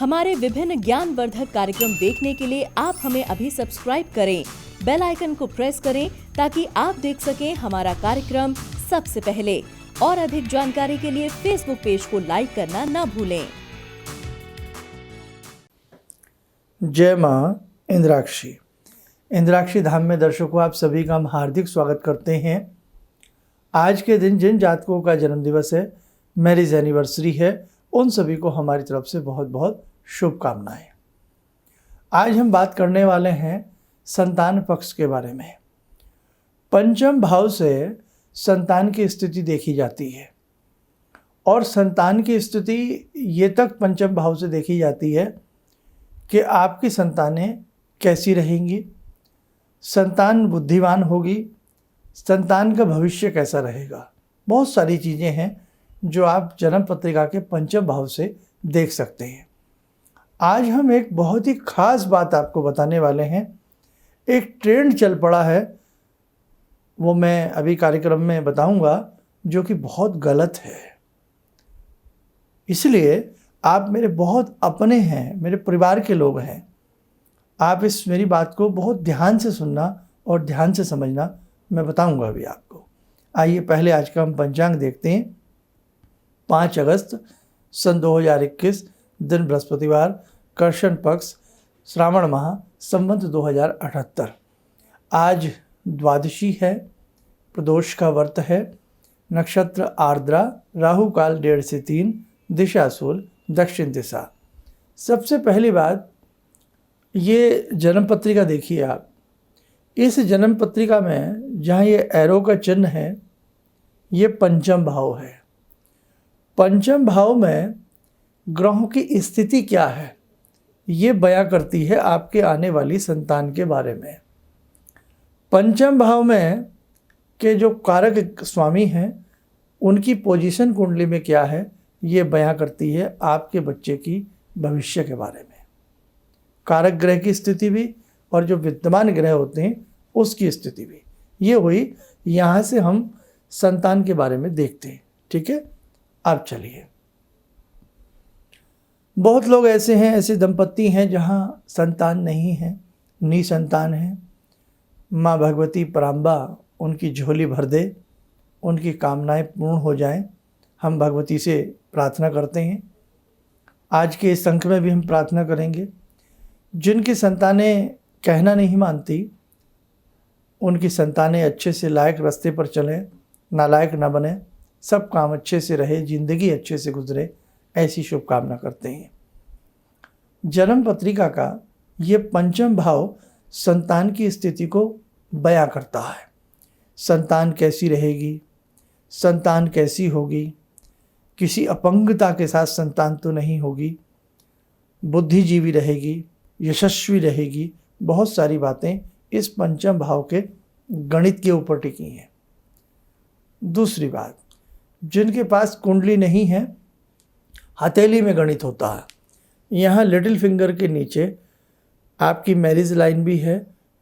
हमारे विभिन्न ज्ञानवर्धक कार्यक्रम देखने के लिए आप हमें अभी सब्सक्राइब करें, बेल आइकन को प्रेस करें ताकि आप देख सकें हमारा कार्यक्रम सबसे पहले। और अधिक जानकारी के लिए फेसबुक पेज को लाइक करना न भूलें। जय मां इंद्राक्षी। इंद्राक्षी धाम में दर्शकों, आप सभी का हम हार्दिक स्वागत करते हैं। आज के दिन जिन जातकों का जन्मदिवस है, मैरिज एनिवर्सरी है, उन सभी को हमारी तरफ से बहुत बहुत शुभकामनाएं। आज हम बात करने वाले हैं संतान पक्ष के बारे में। पंचम भाव से संतान की स्थिति देखी जाती है और संतान की स्थिति ये तक पंचम भाव से देखी जाती है कि आपकी संतानें कैसी रहेंगी, संतान बुद्धिमान होगी, संतान का भविष्य कैसा रहेगा। बहुत सारी चीज़ें हैं जो आप जन्म पत्रिका के पंचम भाव से देख सकते हैं। आज हम एक बहुत ही खास बात आपको बताने वाले हैं। एक ट्रेंड चल पड़ा है, वो मैं अभी कार्यक्रम में बताऊंगा, जो कि बहुत गलत है। इसलिए आप मेरे बहुत अपने हैं, मेरे परिवार के लोग हैं। आप इस मेरी बात को बहुत ध्यान से सुनना और ध्यान से समझना, मैं बताऊंगा अभी आपको। आइए पहले आज का हम पंचांग देखते हैं। 5 अगस्त सन 2021, दिन बृहस्पतिवार, कर्षण पक्ष, श्रावण माह, संवत 2078। आज द्वादशी है, प्रदोष का व्रत है, नक्षत्र आर्द्रा, राहु काल 1:30 से 3, दिशा शूल दक्षिण दिशा। सबसे पहली बात, ये जन्म पत्रिका देखिए आप। इस जन्म पत्रिका में जहाँ ये एरो का चिन्ह है, ये पंचम भाव है। पंचम भाव में ग्रहों की स्थिति क्या है, ये बयां करती है आपके आने वाली संतान के बारे में। पंचम भाव में के जो कारक स्वामी हैं, उनकी पोजीशन कुंडली में क्या है, ये बयां करती है आपके बच्चे की भविष्य के बारे में। कारक ग्रह की स्थिति भी और जो विद्यमान ग्रह होते हैं उसकी स्थिति भी। ये हुई, यहाँ से हम संतान के बारे में देखते हैं। ठीक है, अब चलिए। बहुत लोग ऐसे हैं, ऐसे दंपत्ति हैं जहाँ संतान नहीं है, निसंतान है। माँ भगवती पराम्बा उनकी झोली भर दे, उनकी कामनाएं पूर्ण हो जाएं, हम भगवती से प्रार्थना करते हैं। आज के इस अंक में भी हम प्रार्थना करेंगे। जिनकी संतानें कहना नहीं मानती, उनकी संतानें अच्छे से लायक रास्ते पर चलें, नालायक ना बने, सब काम अच्छे से रहे, जिंदगी अच्छे से गुजरे, ऐसी शुभकामना करते हैं। जन्म पत्रिका का ये पंचम भाव संतान की स्थिति को बयां करता है। संतान कैसी रहेगी, संतान कैसी होगी, किसी अपंगता के साथ संतान तो नहीं होगी, बुद्धिजीवी रहेगी, यशस्वी रहेगी। बहुत सारी बातें इस पंचम भाव के गणित के ऊपर टिकी हैं। दूसरी बात, जिनके पास कुंडली नहीं है, हथेली में गणित होता है। यहाँ लिटिल फिंगर के नीचे आपकी मैरिज लाइन भी है,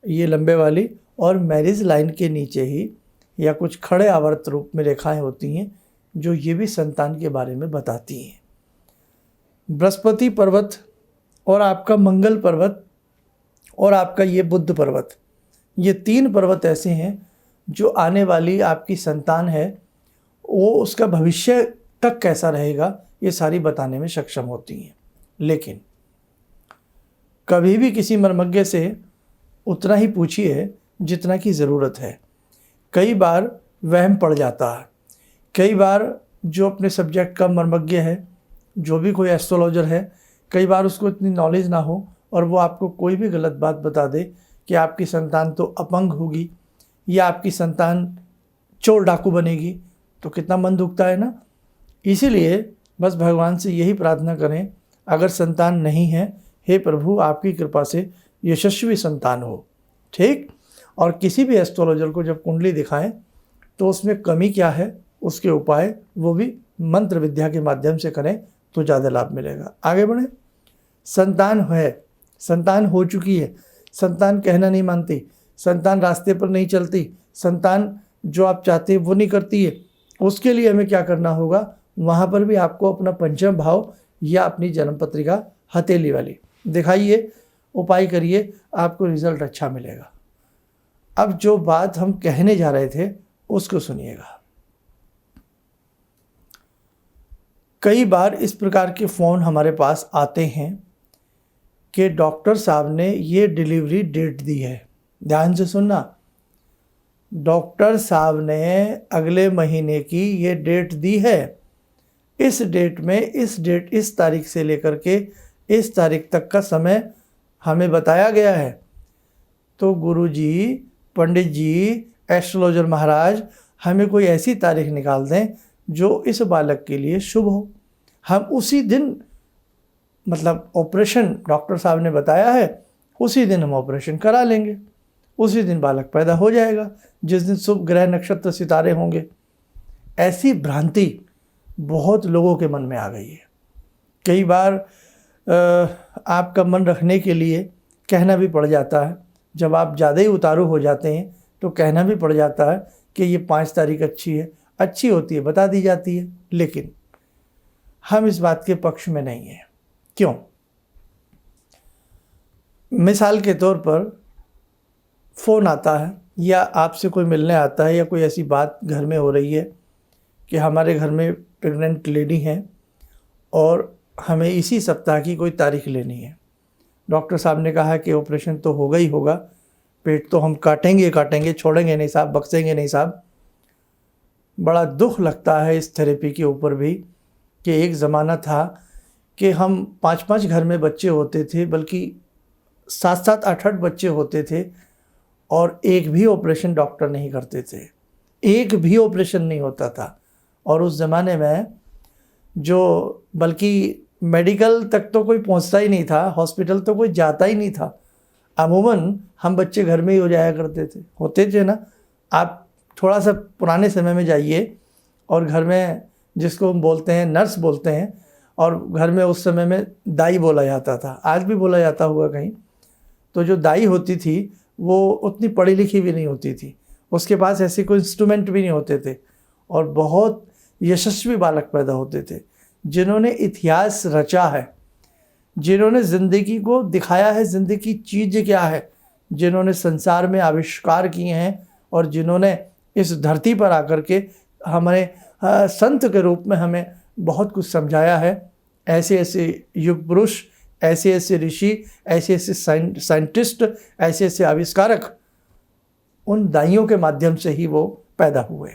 ये लंबे वाली, और मैरिज लाइन के नीचे ही या कुछ खड़े आवर्त रूप में रेखाएं होती हैं, जो ये भी संतान के बारे में बताती हैं। बृहस्पति पर्वत और आपका मंगल पर्वत और आपका ये बुध पर्वत, ये 3 पर्वत ऐसे हैं जो आने वाली आपकी संतान है, वो उसका भविष्य तक कैसा रहेगा, ये सारी बताने में सक्षम होती हैं। लेकिन कभी भी किसी मर्मज्ञ से उतना ही पूछिए जितना की ज़रूरत है। कई बार वहम पड़ जाता है। कई बार जो अपने सब्जेक्ट का मर्मज्ञ है, जो भी कोई एस्ट्रोलॉजर है, कई बार उसको इतनी नॉलेज ना हो और वो आपको कोई भी गलत बात बता दे कि आपकी संतान तो अपंग होगी या आपकी संतान चोर डाकू बनेगी, तो कितना मन दुखता है ना। इसीलिए बस भगवान से यही प्रार्थना करें, अगर संतान नहीं है, हे प्रभु आपकी कृपा से यशस्वी संतान हो। ठीक। और किसी भी एस्ट्रोलॉजर को जब कुंडली दिखाएं तो उसमें कमी क्या है, उसके उपाय वो भी मंत्र विद्या के माध्यम से करें तो ज़्यादा लाभ मिलेगा। आगे बढ़ें। संतान है, संतान हो चुकी है, संतान कहना नहीं मानती, संतान रास्ते पर नहीं चलती, संतान जो आप चाहते हैं वो नहीं करती है, उसके लिए हमें क्या करना होगा, वहाँ पर भी आपको अपना पंचम भाव या अपनी जन्म पत्रिका हथेली वाली, दिखाइए, उपाय करिए, आपको रिजल्ट अच्छा मिलेगा। अब जो बात हम कहने जा रहे थे उसको सुनिएगा। कई बार इस प्रकार के फ़ोन हमारे पास आते हैं कि डॉक्टर साहब ने ये डिलीवरी डेट दी है। ध्यान से सुनना, डॉक्टर साहब ने अगले महीने की ये डेट दी है। इस डेट में इस तारीख से लेकर के इस तारीख तक का समय हमें बताया गया है। तो गुरुजी, पंडित जी, एस्ट्रोलॉजर महाराज, हमें कोई ऐसी तारीख निकाल दें जो इस बालक के लिए शुभ हो। हम उसी दिन, मतलब ऑपरेशन डॉक्टर साहब ने बताया है, उसी दिन हम ऑपरेशन करा लेंगे, उसी दिन बालक पैदा हो जाएगा, जिस दिन शुभ ग्रह नक्षत्र सितारे होंगे। ऐसी भ्रांति बहुत लोगों के मन में आ गई है। कई बार आपका मन रखने के लिए कहना भी पड़ जाता है। जब आप ज़्यादा ही उतारू हो जाते हैं तो कहना भी पड़ जाता है कि ये 5 तारीख अच्छी है, अच्छी होती है, बता दी जाती है। लेकिन हम इस बात के पक्ष में नहीं हैं। क्यों? मिसाल के तौर पर फ़ोन आता है या आपसे कोई मिलने आता है या कोई ऐसी बात घर में हो रही है कि हमारे घर में प्रेग्नेंट लेडी हैं और हमें इसी सप्ताह की कोई तारीख लेनी है। डॉक्टर साहब ने कहा कि ऑपरेशन तो होगा ही होगा, पेट तो हम काटेंगे, छोड़ेंगे नहीं साहब, बख्शेंगे नहीं साहब। बड़ा दुख लगता है इस थेरेपी के ऊपर भी कि एक ज़माना था कि हम 5-5 घर में बच्चे होते थे, बल्कि 7-7, 8-8 बच्चे होते थे और एक भी ऑपरेशन डॉक्टर नहीं करते थे, एक भी ऑपरेशन नहीं होता था। और उस ज़माने में जो, बल्कि मेडिकल तक तो कोई पहुंचता ही नहीं था, हॉस्पिटल तो कोई जाता ही नहीं था। अमूमन हम बच्चे घर में ही हो जाया करते थे, होते थे ना। आप थोड़ा सा पुराने समय में जाइए और घर में, जिसको हम बोलते हैं नर्स बोलते हैं, और घर में उस समय में दाई बोला जाता था, आज भी बोला जाता होगा कहीं। तो जो दाई होती थी वो उतनी पढ़ी लिखी भी नहीं होती थी, उसके पास ऐसे कोई इंस्ट्रूमेंट भी नहीं होते थे, और बहुत यशस्वी बालक पैदा होते थे जिन्होंने इतिहास रचा है, जिन्होंने ज़िंदगी को दिखाया है ज़िंदगी की चीज़ क्या है, जिन्होंने संसार में आविष्कार किए हैं और जिन्होंने इस धरती पर आकर के हमारे संत के रूप में हमें बहुत कुछ समझाया है। ऐसे ऐसे युग पुरुष, ऐसे ऐसे ऋषि, ऐसे ऐसे साइंटिस्ट, ऐसे ऐसे आविष्कारक, उन दाइयों के माध्यम से ही वो पैदा हुए।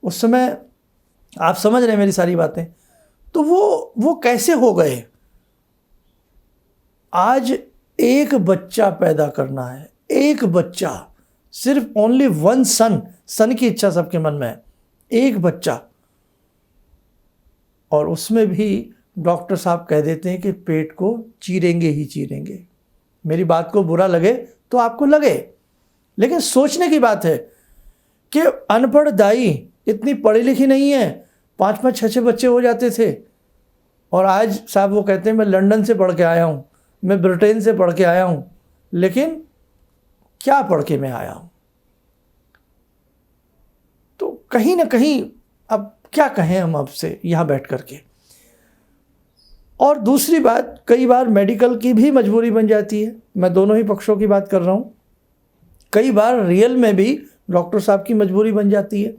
उस समय आप समझ रहे हैं मेरी सारी बातें। तो वो कैसे हो गए? आज एक बच्चा पैदा करना है, एक बच्चा, सिर्फ ओनली वन सन की इच्छा सबके मन में है, एक बच्चा। और उसमें भी डॉक्टर साहब कह देते हैं कि पेट को चीरेंगे ही चीरेंगे। मेरी बात को बुरा लगे तो आपको लगे, लेकिन सोचने की बात है कि अनपढ़ दाई इतनी पढ़ी लिखी नहीं है, 5-5, 6-6 बच्चे हो जाते थे। और आज साहब वो कहते हैं मैं लंदन से पढ़ के आया हूँ, मैं ब्रिटेन से पढ़ के आया हूँ, लेकिन क्या पढ़ के मैं आया हूँ? तो कहीं ना कहीं अब क्या कहें हम आपसे यहाँ बैठ करके। और दूसरी बात, कई बार मेडिकल की भी मजबूरी बन जाती है। मैं दोनों ही पक्षों की बात कर रहा हूँ। कई बार रियल में भी डॉक्टर साहब की मजबूरी बन जाती है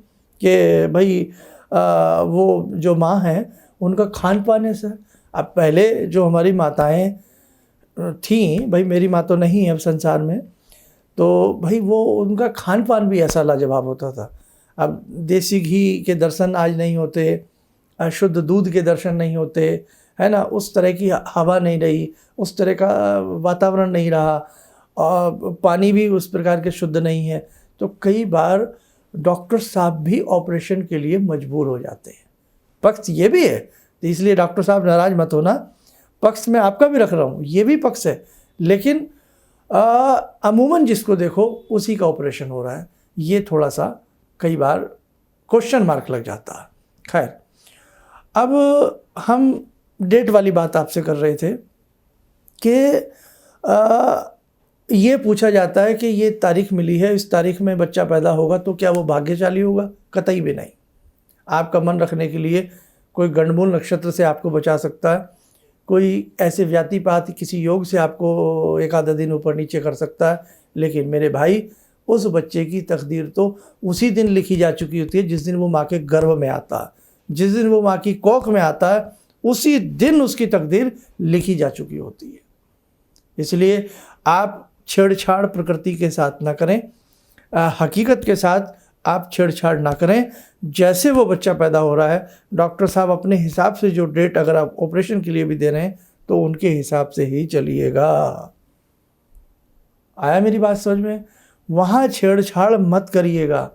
कि भाई वो जो माँ हैं उनका खान पान ऐसा है। अब पहले जो हमारी माताएं थीं, भाई मेरी माँ तो नहीं है अब संसार में, तो भाई वो उनका खान पान भी ऐसा लाजवाब होता था। अब देसी घी के दर्शन आज नहीं होते, शुद्ध दूध के दर्शन नहीं होते, है ना, उस तरह की हवा नहीं रही, उस तरह का वातावरण नहीं रहा, और पानी भी उस प्रकार के शुद्ध नहीं है। तो कई बार डॉक्टर साहब भी ऑपरेशन के लिए मजबूर हो जाते हैं। पक्ष ये भी है, तो इसलिए डॉक्टर साहब नाराज मत होना, पक्ष मैं आपका भी रख रहा हूँ, ये भी पक्ष है। लेकिन अमूमन जिसको देखो उसी का ऑपरेशन हो रहा है, ये थोड़ा सा कई बार क्वेश्चन मार्क लग जाता है। खैर, अब हम डेट वाली बात आपसे कर रहे थे कि ये पूछा जाता है कि ये तारीख मिली है, इस तारीख में बच्चा पैदा होगा, तो क्या वो भाग्यशाली होगा? कतई भी नहीं। आपका मन रखने के लिए कोई गंडमूल नक्षत्र से आपको बचा सकता है, कोई ऐसे व्याति पात किसी योग से आपको एक आधा दिन ऊपर नीचे कर सकता है, लेकिन मेरे भाई उस बच्चे की तकदीर तो उसी दिन लिखी जा चुकी होती है जिस दिन वो माँ के गर्भ में आता है, जिस दिन वो माँ की कोख में आता है उसी दिन उसकी तकदीर लिखी जा चुकी होती है। इसलिए आप छेड़छाड़ प्रकृति के साथ ना करें, हकीकत के साथ आप छेड़छाड़ ना करें। जैसे वो बच्चा पैदा हो रहा है, डॉक्टर साहब अपने हिसाब से जो डेट अगर आप ऑपरेशन के लिए भी दे रहे हैं तो उनके हिसाब से ही चलिएगा। आया मेरी बात समझ में? वहाँ छेड़छाड़ मत करिएगा।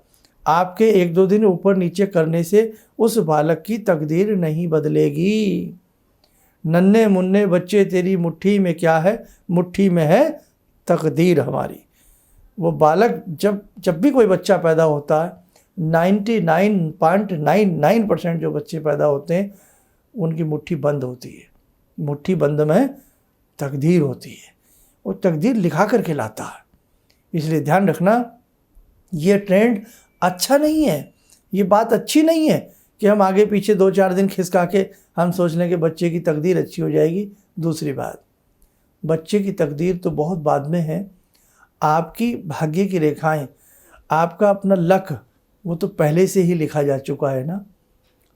आपके 1-2 दिन ऊपर नीचे करने से उस बालक की तकदीर नहीं बदलेगी। नन्हे मुन्ने बच्चे तेरी मुट्ठी में क्या है, मुट्ठी में है तकदीर हमारी। वो बालक जब भी कोई बच्चा पैदा होता है, 99.99% जो बच्चे पैदा होते हैं उनकी मुट्ठी बंद होती है। मुट्ठी बंद में तकदीर होती है, वो तकदीर लिखा करके लाता है। इसलिए ध्यान रखना, ये ट्रेंड अच्छा नहीं है, ये बात अच्छी नहीं है कि हम आगे पीछे 2-4 दिन खिसका के हम सोच लें कि बच्चे की तकदीर अच्छी हो जाएगी। दूसरी बात, बच्चे की तकदीर तो बहुत बाद में है। आपकी भाग्य की रेखाएं, आपका अपना लक, वो तो पहले से ही लिखा जा चुका है ना।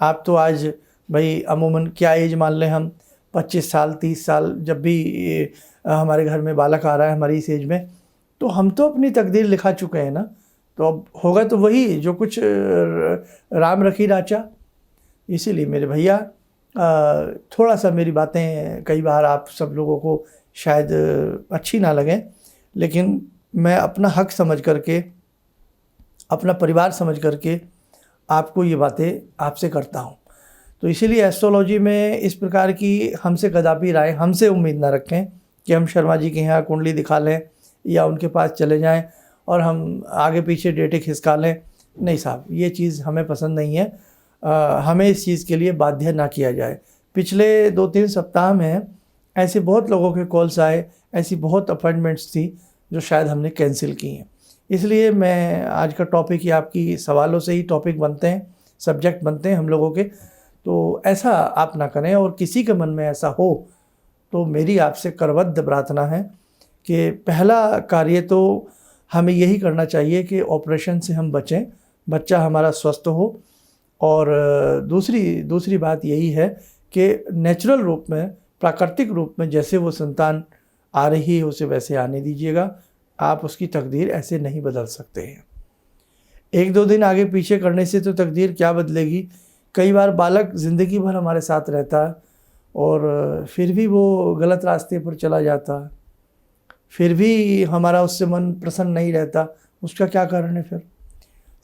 आप तो आज भाई अमूमन क्या एज मान लें हम, 25 साल 30 साल, जब भी हमारे घर में बालक आ रहा है हमारी इस एज में, तो हम तो अपनी तकदीर लिखा चुके हैं ना। तो अब होगा तो वही जो कुछ राम रखी राचा। इसीलिए मेरे भैया थोड़ा सा मेरी बातें कई बार आप सब लोगों को शायद अच्छी ना लगें, लेकिन मैं अपना हक समझ करके, अपना परिवार समझ करके आपको ये बातें आपसे करता हूँ। तो इसीलिए एस्ट्रोलॉजी में इस प्रकार की हमसे कदापि राय, हमसे उम्मीद ना रखें कि हम शर्मा जी के यहाँ कुंडली दिखा लें या उनके पास चले जाएं और हम आगे पीछे डेटे खिसका लें। नहीं साहब, ये चीज़ हमें पसंद नहीं है। हमें इस चीज़ के लिए बाध्य ना किया जाए। पिछले 2-3 सप्ताह में ऐसे बहुत लोगों के कॉल्स आए, ऐसी बहुत अपॉइंटमेंट्स थी जो शायद हमने कैंसिल की हैं। इसलिए मैं आज का टॉपिक ही आपकी सवालों से ही टॉपिक बनते हैं, सब्जेक्ट बनते हैं हम लोगों के। तो ऐसा आप ना करें, और किसी के मन में ऐसा हो तो मेरी आपसे करबद्ध प्रार्थना है कि पहला कार्य तो हमें यही करना चाहिए कि ऑपरेशन से हम बचें, बच्चा हमारा स्वस्थ हो। और दूसरी बात यही है कि नेचुरल रूप में, प्राकृतिक रूप में जैसे वो संतान आ रही है उसे वैसे आने दीजिएगा। आप उसकी तकदीर ऐसे नहीं बदल सकते हैं। 1-2 दिन आगे पीछे करने से तो तकदीर क्या बदलेगी। कई बार बालक ज़िंदगी भर हमारे साथ रहता है और फिर भी वो गलत रास्ते पर चला जाता है, फिर भी हमारा उससे मन प्रसन्न नहीं रहता। उसका क्या कारण है? फिर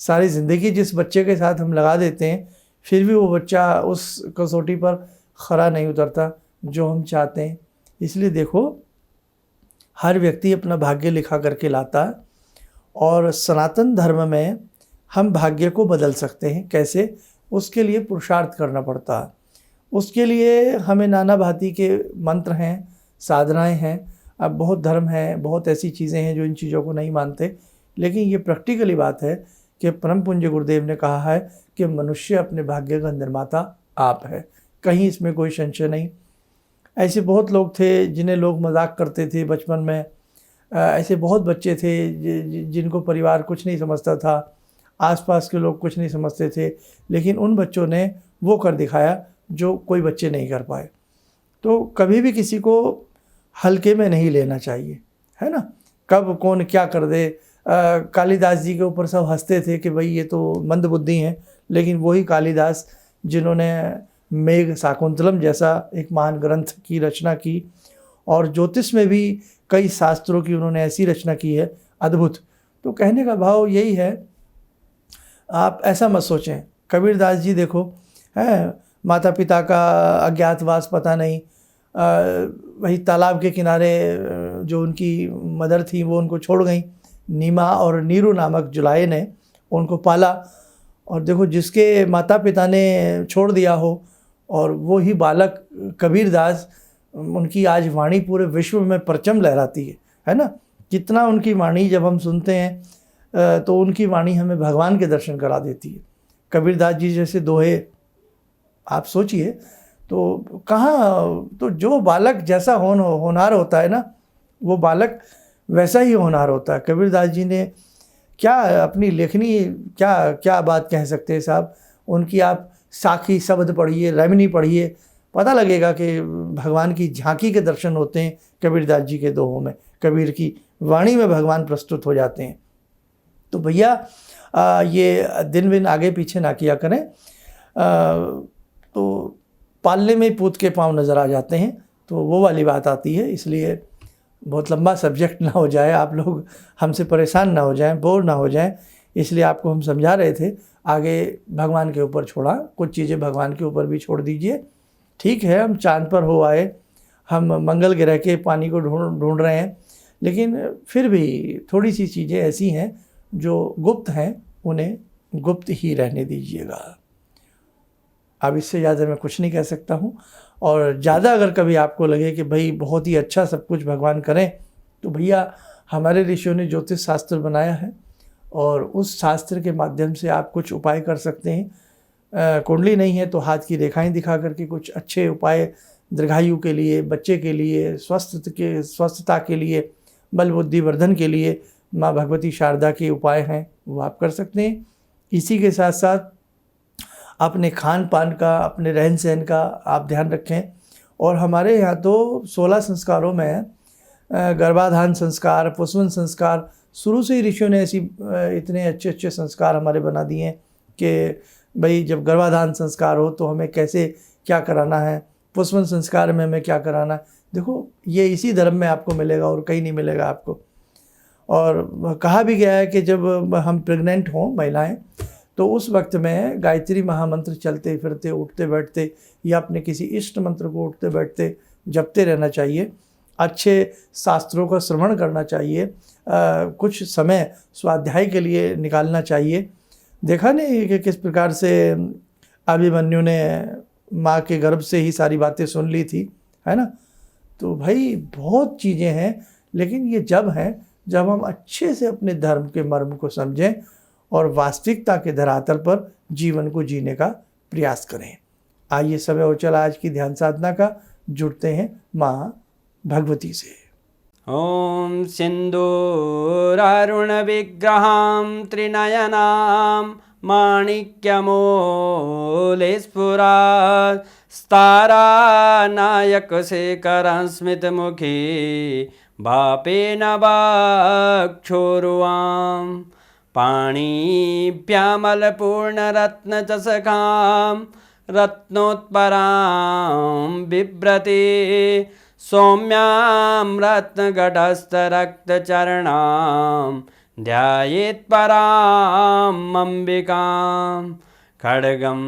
सारी ज़िंदगी जिस बच्चे के साथ हम लगा देते हैं, फिर भी वो बच्चा उस कसौटी पर खरा नहीं उतरता जो हम चाहते हैं। इसलिए देखो, हर व्यक्ति अपना भाग्य लिखा करके लाता है, और सनातन धर्म में हम भाग्य को बदल सकते हैं। कैसे? उसके लिए पुरुषार्थ करना पड़ता है। उसके लिए हमें नाना भांति के मंत्र हैं, साधनाएं हैं। अब बहुत धर्म हैं, बहुत ऐसी चीज़ें हैं जो इन चीज़ों को नहीं मानते, लेकिन ये प्रैक्टिकली बात है कि परम पूज्य गुरुदेव ने कहा है कि मनुष्य अपने भाग्य का निर्माता आप है। कहीं इसमें कोई संशय नहीं। ऐसे बहुत लोग थे जिन्हें लोग मजाक करते थे बचपन में। ऐसे बहुत बच्चे थे जिनको परिवार कुछ नहीं समझता था, आसपास के लोग कुछ नहीं समझते थे, लेकिन उन बच्चों ने वो कर दिखाया जो कोई बच्चे नहीं कर पाए। तो कभी भी किसी को हल्के में नहीं लेना चाहिए, है ना। कब कौन क्या कर दे। कालिदास जी के ऊपर सब हंसते थे कि भाई ये तो मंद बुद्धि हैं, लेकिन वही कालिदास जिन्होंने मेघ शाकुंतलम जैसा एक महान ग्रंथ की रचना की, और ज्योतिष में भी कई शास्त्रों की उन्होंने ऐसी रचना की है अद्भुत। तो कहने का भाव यही है, आप ऐसा मत सोचें। कबीरदास जी देखो, है माता पिता का अज्ञातवास पता नहीं, वही तालाब के किनारे जो उनकी मदर थी वो उनको छोड़ गई। नीमा और नीरू नामक जुलाए ने उनको पाला, और देखो जिसके माता पिता ने छोड़ दिया हो और वो ही बालक कबीरदास, उनकी आज वाणी पूरे विश्व में परचम लहराती है ना। कितना उनकी वाणी जब हम सुनते हैं तो उनकी वाणी हमें भगवान के दर्शन करा देती है। कबीरदास जी जैसे दोहे आप सोचिए, तो कहाँ, तो जो बालक जैसा होनहार होता है ना, वो बालक वैसा ही होनहार होता है। कबीरदास जी ने क्या अपनी लेखनी, क्या क्या बात कह सकते हैं साहब। उनकी आप साखी शब्द पढ़िए, रमणी पढ़िए, पता लगेगा कि भगवान की झांकी के दर्शन होते हैं कबीरदास जी के दोहों में। कबीर की वाणी में भगवान प्रस्तुत हो जाते हैं। तो भैया ये दिन विन आगे पीछे ना किया करें। तो पालने में पूत के पाँव नज़र आ जाते हैं, तो वो वाली बात आती है। इसलिए बहुत लंबा सब्जेक्ट ना हो जाए, आप लोग हमसे परेशान ना हो जाएं, बोर ना हो जाएं, इसलिए आपको हम समझा रहे थे। आगे भगवान के ऊपर छोड़ा, कुछ चीज़ें भगवान के ऊपर भी छोड़ दीजिए। ठीक है, हम चांद पर हो आए, हम मंगल ग्रह के पानी को ढूंढ रहे हैं, लेकिन फिर भी थोड़ी सी चीज़ें ऐसी हैं जो गुप्त हैं, उन्हें गुप्त ही रहने दीजिएगा। अब इससे ज़्यादा मैं कुछ नहीं कह सकता हूँ। और ज़्यादा अगर कभी आपको लगे कि भाई बहुत ही अच्छा सब कुछ भगवान करें, तो भैया हमारे ऋषियों ने ज्योतिष शास्त्र बनाया है, और उस शास्त्र के माध्यम से आप कुछ उपाय कर सकते हैं। कुंडली नहीं है तो हाथ की रेखाएं दिखा करके कुछ अच्छे उपाय दीर्घायु के लिए, बच्चे के लिए, स्वस्थता के लिए, बल बुद्धि वर्धन के लिए माँ भगवती शारदा के उपाय हैं, वो आप कर सकते हैं। इसी के साथ साथ अपने खान पान का, अपने रहन सहन का आप ध्यान रखें। और हमारे यहाँ तो 16 संस्कारों में गर्भाधान संस्कार, पुष्पन संस्कार, शुरू से ही ऋषियों ने ऐसी इतने अच्छे अच्छे संस्कार हमारे बना दिए हैं कि भाई जब गर्भाधान संस्कार हो तो हमें कैसे क्या कराना है, पुष्पन संस्कार में हमें क्या कराना है। देखो ये इसी धर्म में आपको मिलेगा और कहीं नहीं मिलेगा आपको। और कहा भी गया है कि जब हम प्रेग्नेंट हों महिलाएं, तो उस वक्त में गायत्री महामंत्र चलते फिरते, उठते बैठते, या अपने किसी इष्ट मंत्र को उठते बैठते जपते रहना चाहिए। अच्छे शास्त्रों का श्रवण करना चाहिए, कुछ समय स्वाध्याय के लिए निकालना चाहिए। देखा नहीं कि किस प्रकार से अभिमन्यु ने माँ के गर्भ से ही सारी बातें सुन ली थी, है ना। तो भाई बहुत चीज़ें हैं, लेकिन ये जब हैं जब हम अच्छे से अपने धर्म के मर्म को समझें और वास्तविकता के धरातल पर जीवन को जीने का प्रयास करें। आइए समय हो चला आज की ध्यान साधना का, जुड़ते हैं माँ भगवती से। ॐ सिन्दूरारुणविग्रहां त्रिनयनां माणिक्यमूलस्फुरात् स्तारानायकशेखरं स्मितमुखी भापेन वक्षोरुवां पाणिभ्यामलपूर्णरत्नचषकां रत्नोत्परां बिभ्रति सौम्यां रत्नगटस्थरक्तचरणां ध्यायेत्परां अम्बिकां खड्गं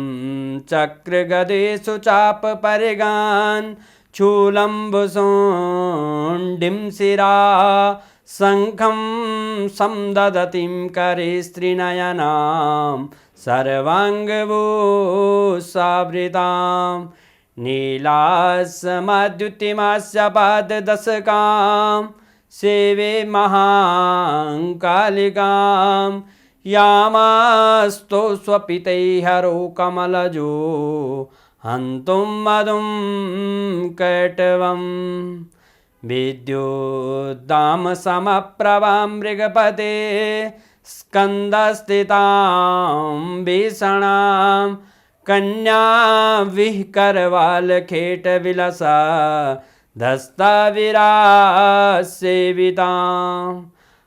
चक्रगदेषु चापपरिगान् शूलम्बुशुण्डिं शिरा शङ्खं संदधतीं करे स्त्रीनयनां सर्वाङ्गभूषावृतां नीलासमद्युतिमास्य पाददशकां सेवे महाकालिकां यामास्तो स्वपितैहरो कमलजो हन्तुं मधुं कैटवं विद्युद्दामसमप्रभां मृगपते स्कन्दस्थितां भीषणां कन्या विहकरवालखेटविलसा धस्ताविरासेवितां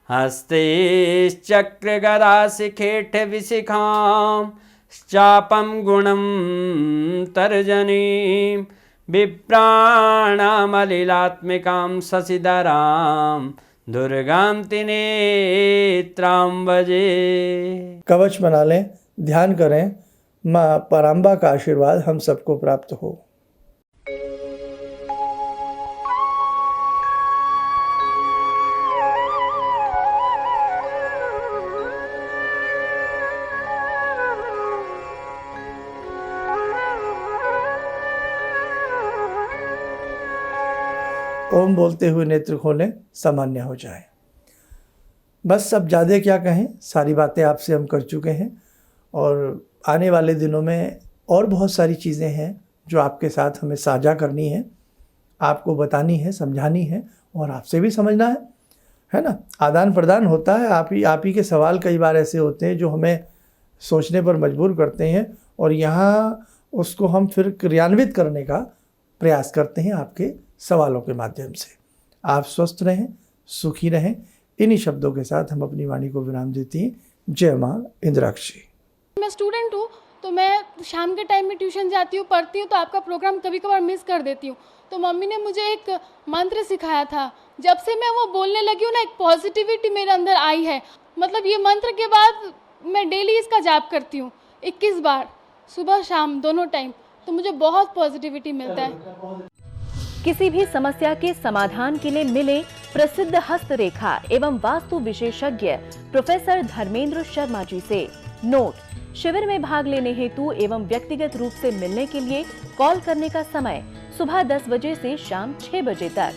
हस्तैश्चक्रगदाशिखेटविशिखां चापं गुणं तर्जनीं विप्राणामलिलात्मिकां शशिधरां दुर्गां त्रिनेत्रां भजे। कवच बना लें, ध्यान करें, माँ पराम्बा का आशीर्वाद हम सबको प्राप्त हो। ओम बोलते हुए नेत्र खोलें, सामान्य हो जाए। बस अब ज़्यादा क्या कहें, सारी बातें आपसे हम कर चुके हैं, और आने वाले दिनों में और बहुत सारी चीज़ें हैं जो आपके साथ हमें साझा करनी है, आपको बतानी है, समझानी है और आपसे भी समझना है ना। आदान प्रदान होता है। आप ही के सवाल कई बार ऐसे होते हैं जो हमें सोचने पर मजबूर करते हैं और यहाँ उसको हम फिर क्रियान्वित करने का प्रयास करते हैं आपके सवालों के माध्यम से। आप स्वस्थ रहें, सुखी रहें। इन्हीं शब्दों के साथ हम अपनी वाणी को विराम देती हैं। जय माँ इंद्राक्षी। मैं स्टूडेंट हूँ, तो मैं शाम के टाइम में ट्यूशन जाती हूँ, पढ़ती हूँ, तो आपका प्रोग्राम कभी कभार मिस कर देती हूँ। तो मम्मी ने मुझे एक मंत्र सिखाया था, जब से मैं वो बोलने लगी हूँ ना, एक पॉजिटिविटी मेरे अंदर आई है। मतलब ये मंत्र के बाद मैं डेली इसका जाप करती हूँ 21 बार, सुबह शाम दोनों टाइम, तो मुझे बहुत पॉजिटिविटी मिलता है। किसी भी समस्या के समाधान के लिए मिले प्रसिद्ध हस्तरेखा एवं वास्तु विशेषज्ञ प्रोफेसर धर्मेंद्र शर्मा जी से। नोट: शिविर में भाग लेने हेतु एवं व्यक्तिगत रूप से मिलने के लिए कॉल करने का समय सुबह 10 बजे से शाम 6 बजे तक।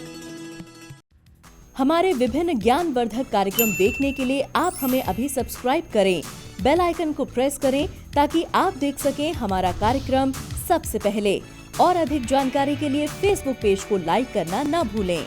हमारे विभिन्न ज्ञानवर्धक कार्यक्रम देखने के लिए आप हमें अभी सब्सक्राइब करें, बेल आइकन को प्रेस करें ताकि आप देख सकें हमारा कार्यक्रम सबसे पहले। और अधिक जानकारी के लिए फेसबुक पेज को लाइक करना न भूलें।